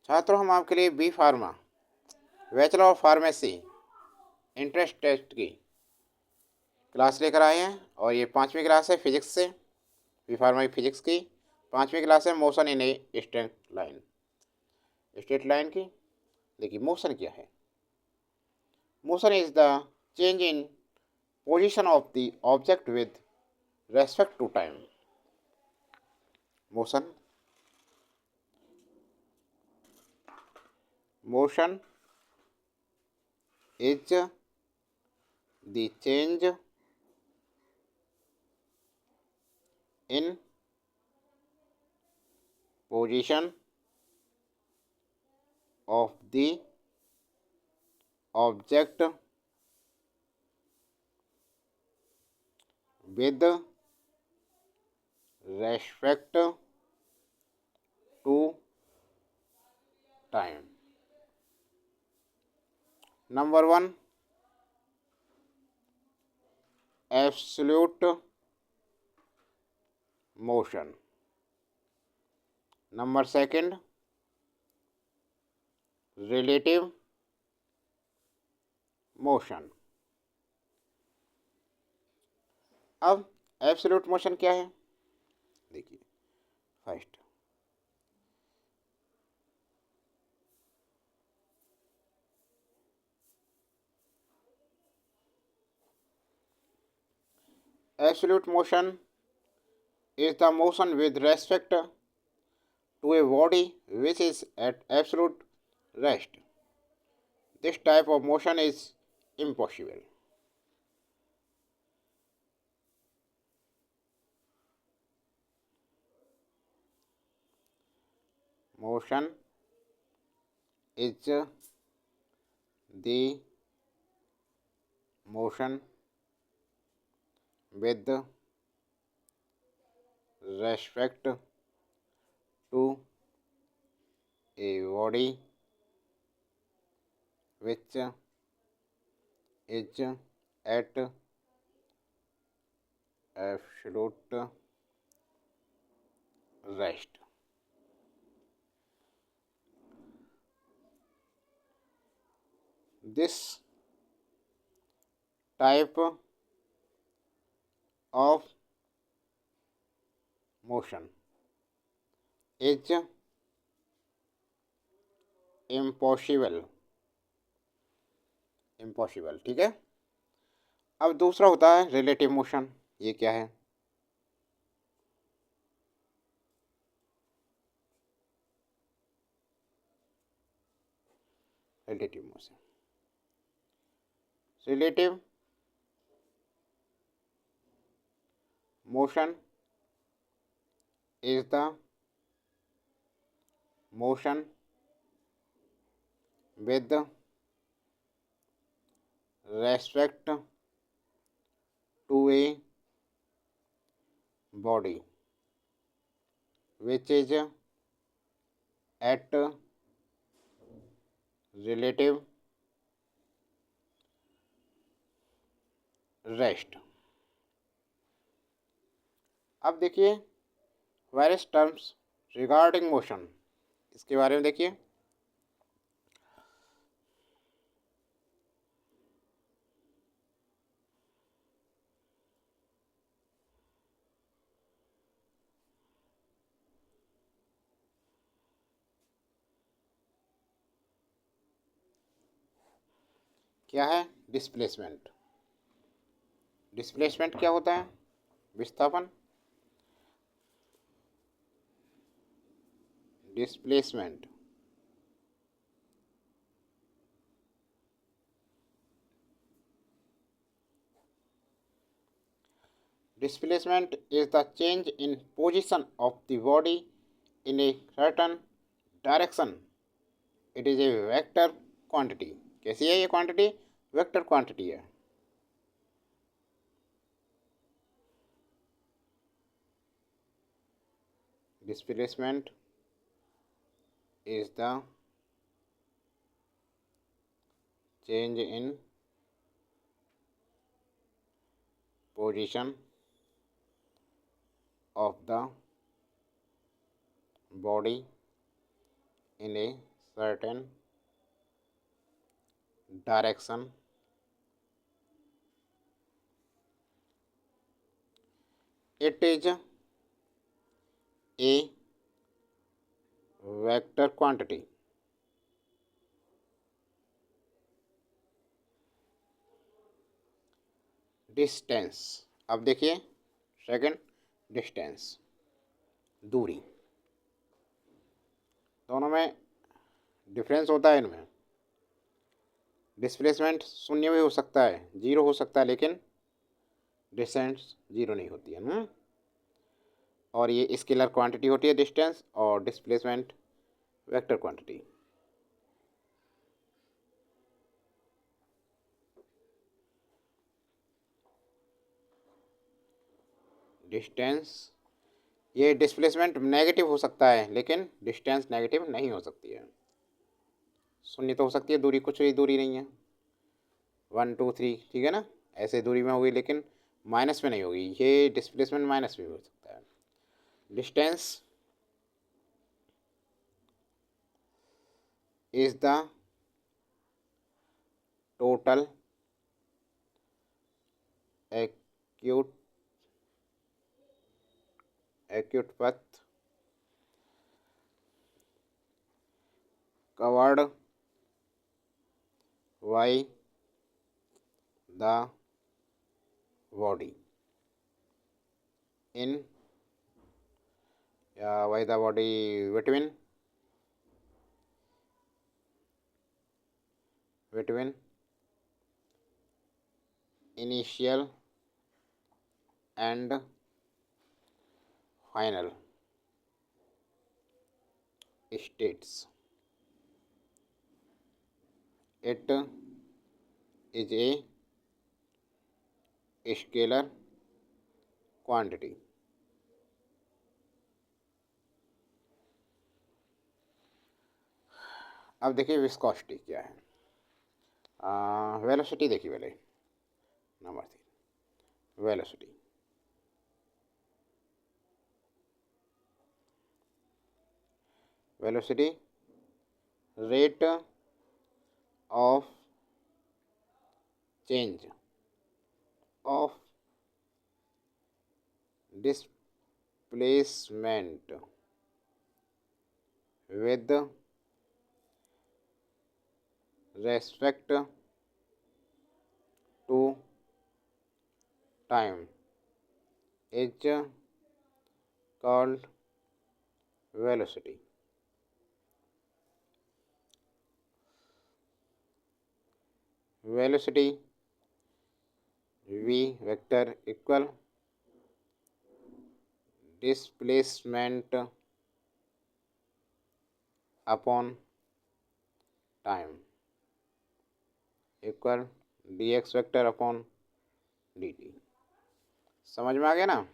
छात्रों, हम आपके लिए B pharma bachelor of pharmacy entrance test की क्लास लेकर आए हैं। और ये 5वीं क्लास है फिजिक्स से, बी फार्मा की फिजिक्स की 5वीं क्लास है। Motion in a straight line की। देखिए, मोशन क्या है। Motion is the change in position of the object with respect to time. Motion motion is the change in position of the object with respect to time. Number 1, absolute motion. Number 2, relative motion. अब absolute motion क्या है? देखिए, first absolute motion is the motion with respect to a body which is at absolute rest. This type of motion is impossible. Motion is the motion with respect to a body which is at absolute rest. This type of motion is impossible. ठीक है। अब दूसरा होता है relative motion. ये क्या है? Relative motion, relative motion is the motion with respect to a body which is at relative rest. अब देखिए वेरियस टर्म्स रिगार्डिंग मोशन, इसके बारे में देखिए। क्या है? डिस्प्लेसमेंट। डिस्प्लेसमेंट क्या होता है? विस्थापन। Displacement displacement is the change in position of the body in a certain direction. It is a vector quantity. कैसी है ये क्वांटिटी? वेक्टर क्वांटिटी है। Displacement is the change in position of the body in a certain direction it is a vector quantity. Distance, अब देखिए second, distance दूरी, दोनों में difference होता है इनमें। डिस्प्लेसमेंट शून्य भी हो सकता है, जीरो हो सकता है, लेकिन डिस्टेंस जीरो नहीं होती है। और ये स्केलर क्वांटिटी होती है डिस्टेंस, और डिस्प्लेसमेंट वेक्टर क्वांटिटी। डिस्टेंस, ये डिस्प्लेसमेंट नेगेटिव हो सकता है, लेकिन डिस्टेंस नेगेटिव नहीं हो सकती है। शून्य तो हो सकती है दूरी, कुछ भी दूरी नहीं है, 1 2 3, ठीक है ना, ऐसे दूरी में होगी, लेकिन माइनस में नहीं होगी। ये डिस्प्लेसमेंट माइनस में भी हो सकता है। Distance is the total acute path covered by the body in by the body between initial and final states. It is a scalar quantity. अब देखिए विस्कोसिटी क्या है। वेलोसिटी देखिए पहले, number 3 velocity. Velocity rate of change of displacement with respect to time is called velocity. Velocity v vector equal displacement upon time equal dx vector upon dt। समझ में आ गया ना।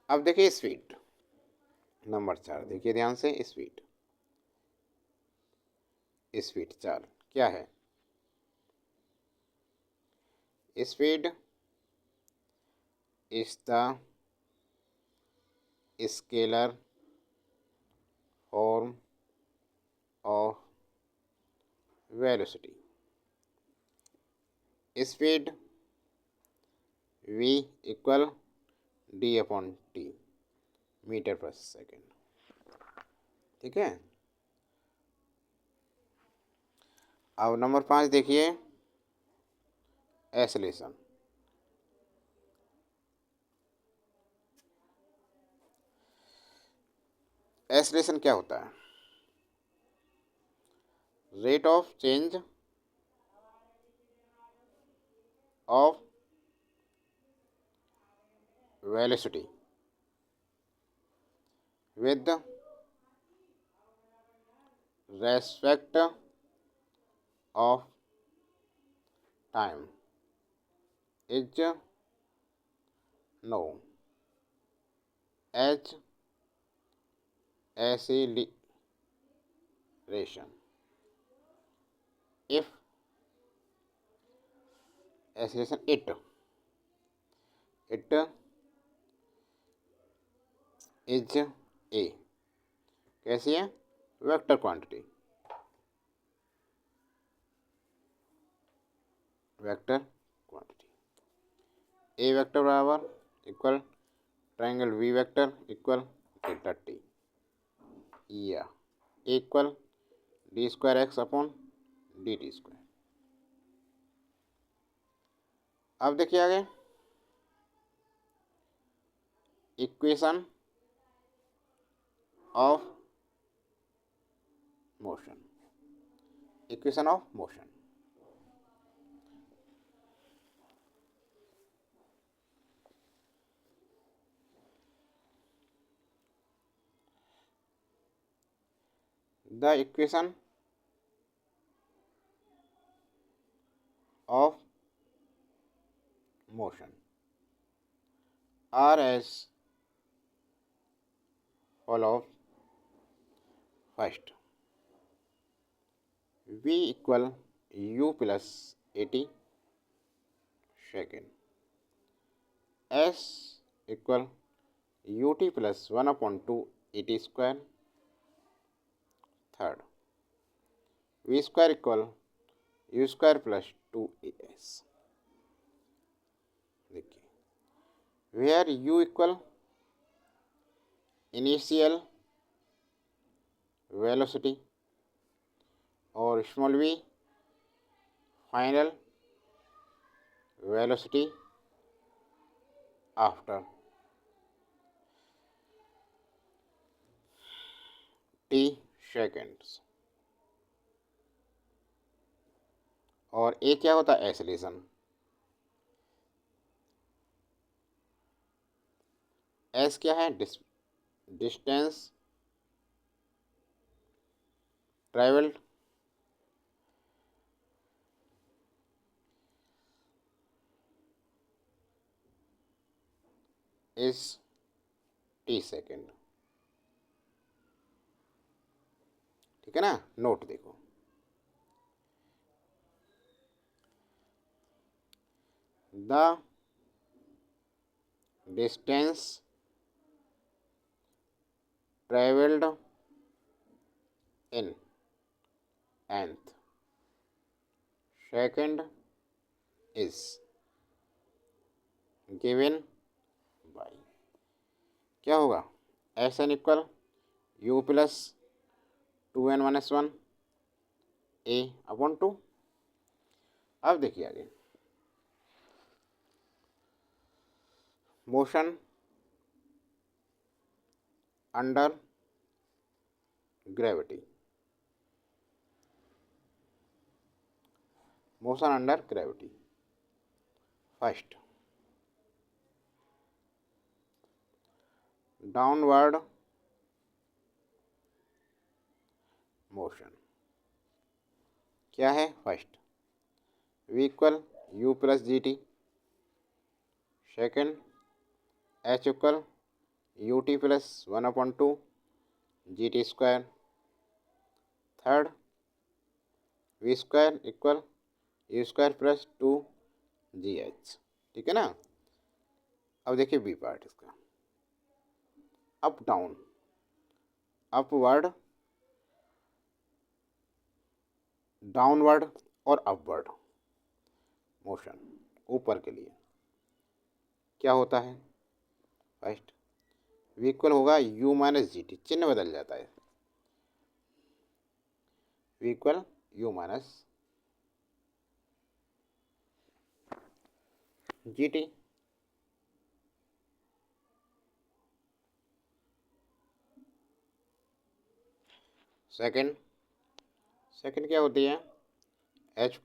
अब देखिए स्पीड, नंबर 4 देखिए ध्यान से। स्पीड, स्पीड 4 क्या है। Speed is the scalar form of velocity. Speed v equal D upon T, metre per second, ठीक है। अब नंबर 5 देखिए एक्सेलरेशन। एक्सेलरेशन क्या होता है। Rate of change of velocity with respect of time is known as acceleration. If acceleration it is a, कैसी है, vector quantity. Vector quantity. A vector बराबर equal triangle v vector equal delta t, या equal d square x upon d t square. अब देखिए आगे equation of motion, equation of motion. The equation of motion are as follows. First, V equal U plus 80. Second, S equal UT plus 1 upon 2 ET square. Third, V square equal U square plus 2ES. देखिए, where U equal initial velocity और small v final velocity after t seconds. और a क्या होता है? Acceleration. S क्या है? Distance travelled. Is t second. ठीक है ना? नोट देखो, the distance travelled in nth second is given by क्या होगा? S n equal u plus 2n-1 a upon 2। अब देखिए आगे motion under gravity. Motion under gravity. First, downward motion क्या है? First, we equal u plus G T. Second, H equal U T plus 1 upon 2 G T square. Third, V square equal U square plus 2 G H. ठीक है ना? अब देखिए B part इसका, up down, upward, downward और upward motion ऊपर के लिए क्या होता है? फर्स्ट, वी इक्वल होगा यू माइनस जी टी, चिन्ह बदल जाता है, V equal U minus G T. Second, second क्या होती है? H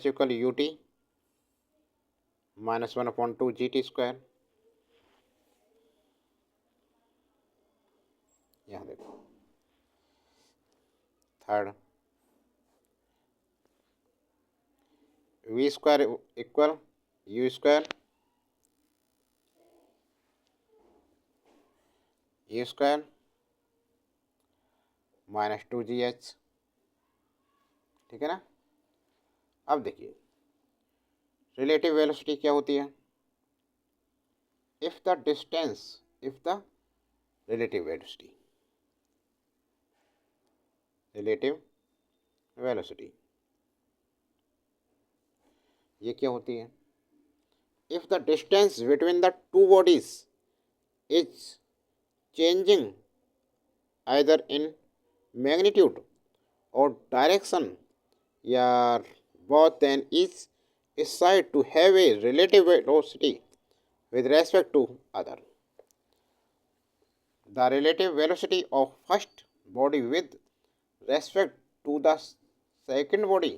equal U T minus 1 upon 2 G T square. यहाँ देखो। Third, V square equal U square minus 2 G H. ठीक है ना? अब देखिए रिलेटिव वेलोसिटी क्या होती है? If the distance, if the relative velocity, relative velocity ये क्या होती है? If the distance between the two bodies is changing either in magnitude और डायरेक्शन या both, then each is said to have a relative velocity with respect to other. The relative velocity of first body with respect to the second body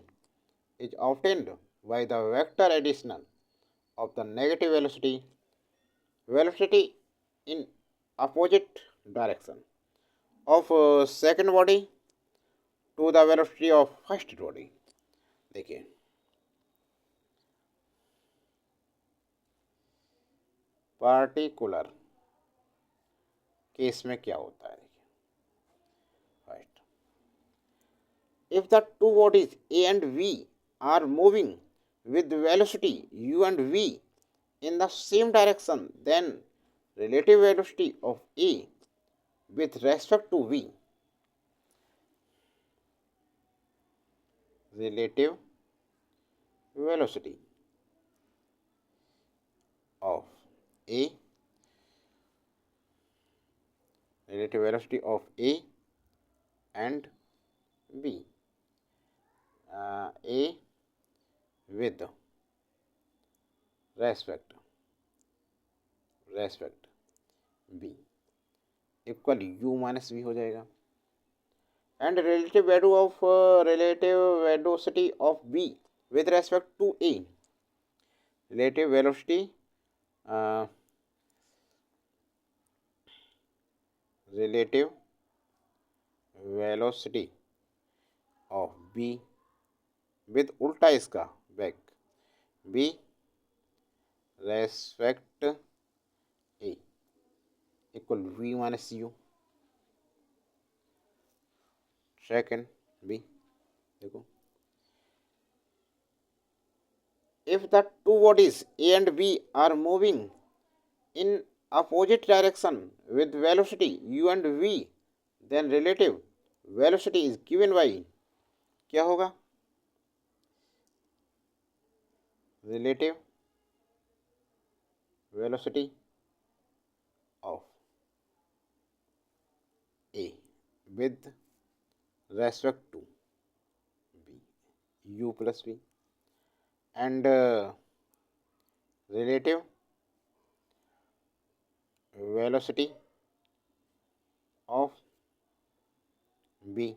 is obtained by the vector addition of the negative velocity in opposite direction of second body to the velocity of first body. देखिए, particular case में क्या होता है? First, if the two bodies A and B are moving with velocity u and v in the same direction, then relative velocity of a with respect to v, relative velocity of a, relative velocity of a and b, a with respect b equal u minus v हो जाएगा. And relative value of relative velocity of b with respect to a, relative velocity of b with उल्टा इसका back b respect a equal v minus u. Second B देखो, if the two bodies a and b are moving in opposite direction with velocity u and v, then relative velocity is given by, क्या होगा? relative velocity of a with respect to b, u plus v, and relative velocity of b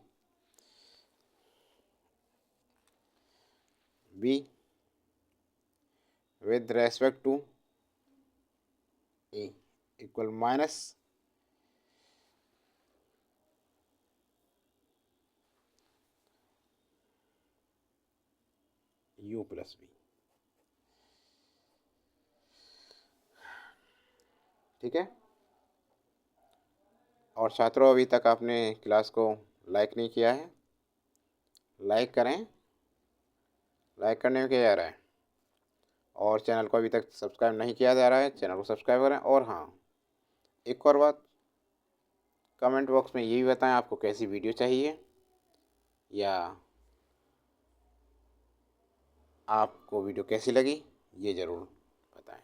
with respect to a equal minus u plus v. ठीक है. और छात्रों, अभी तक आपने class को लाइक नहीं किया है, लाइक करें. लाइक करने में क्या जा रहा है? और चैनल को अभी तक सब्सक्राइब नहीं किया जा रहा है, चैनल को सब्सक्राइब करें. और हाँ, एक और बात, कमेंट बॉक्स में ये भी बताएं आपको कैसी वीडियो चाहिए या आपको वीडियो कैसी लगी, ये ज़रूर बताएं.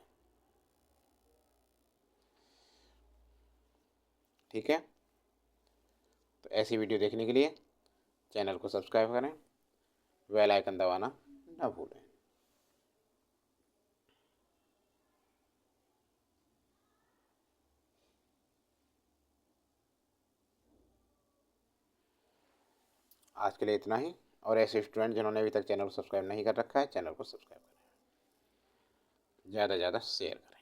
ठीक है. तो ऐसी वीडियो देखने के लिए चैनल को सब्सक्राइब करें, बेल आइकन दबाना ना भूलें. आज के लिए इतना ही. और ऐसे स्टूडेंट जिन्होंने अभी तक चैनल को सब्सक्राइब नहीं कर रखा है, चैनल को सब्सक्राइब करें, ज़्यादा से ज़्यादा शेयर करें.